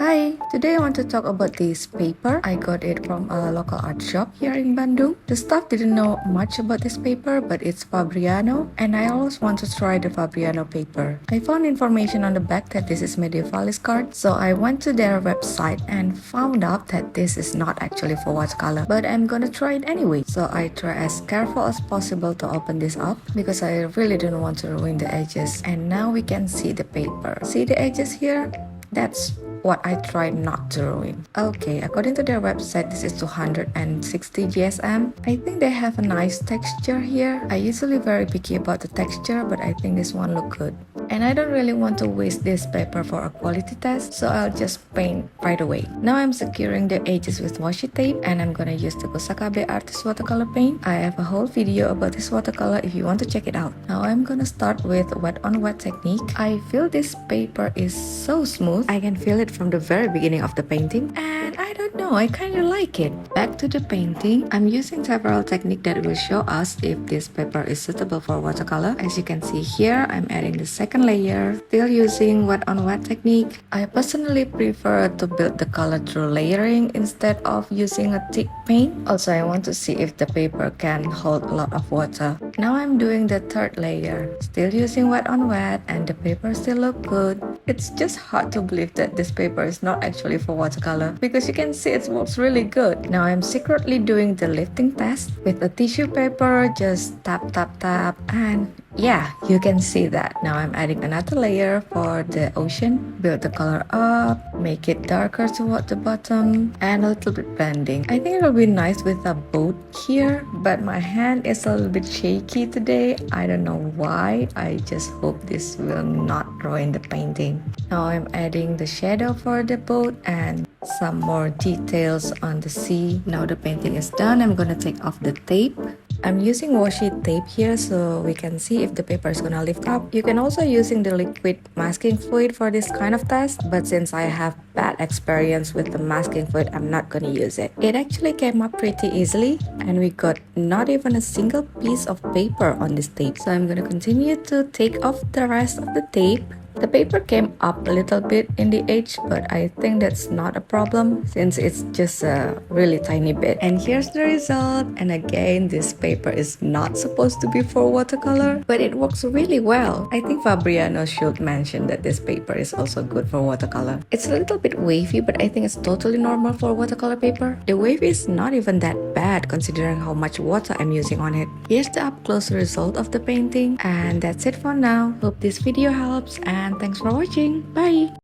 Hi, today I want to talk about this paper. I got it from a local art shop here in Bandung. The staff didn't know much about this paper, but it's Fabriano, and I always want to try the Fabriano paper. I found information on the back that this is Medioevalis card, so I went to their website and found out that this is not actually for watercolor, but I'm gonna try it anyway. So I try as careful as possible to open this up because I really don't want to ruin the edges. And now we can see the paper. See the edges here? That's what I tried not to ruin. Okay, according to their website, this is 260 GSM. I think they have a nice texture here. I usually very picky about the texture, but I think this one look good. And I don't really want to waste this paper for a quality test, so I'll just paint right away. Now I'm securing the edges with washi tape, and I'm gonna use the Kusakabe Artist Watercolor paint. I have a whole video about this watercolor if you want to check it out. Now I'm gonna start with wet on wet technique. I feel this paper is so smooth. I can feel it from the very beginning of the painting, and I don't know, I kind of like it. Back to the painting, I'm using several techniques that will show us if this paper is suitable for watercolor. As you can see here, I'm adding the second layer, still using wet on wet technique. I personally prefer to build the color through layering instead of using a thick paint. Also, I want to see if the paper can hold a lot of water. Now I'm doing the third layer, still using wet on wet, and the paper still look good. It's just hard to believe that this paper is not actually for watercolor because you can see it works really good. Now I'm secretly doing the lifting test with a tissue paper, just tap tap tap, and yeah, you can see that. Now I'm adding another layer for the ocean, build the color up, make it darker toward the bottom, and a little bit blending. I think it will be nice with a boat here, but my hand is a little bit shaky today. I don't know why. I just hope this will not ruin the painting. Now I'm adding the shadow for the boat and some more details on the sea. Now the painting is done. I'm gonna take off the tape. I'm using washi tape here so we can see if the paper is gonna lift up. You can also using the liquid masking fluid for this kind of test, but since I have bad experience with the masking fluid, I'm not gonna use it. It actually came up pretty easily, and we got not even a single piece of paper on this tape. So I'm gonna continue to take off the rest of the tape. The paper came up a little bit in the edge, but I think that's not a problem since it's just a really tiny bit. And here's the result. And again, this paper is not supposed to be for watercolor, but it works really well. I think Fabriano should mention that this paper is also good for watercolor. It's a little bit wavy, but I think it's totally normal for watercolor paper. The wave is not even that bad considering how much water I'm using on it. Here's the up-close result of the painting, and that's it for now. Hope this video helps, and thanks for watching. Bye!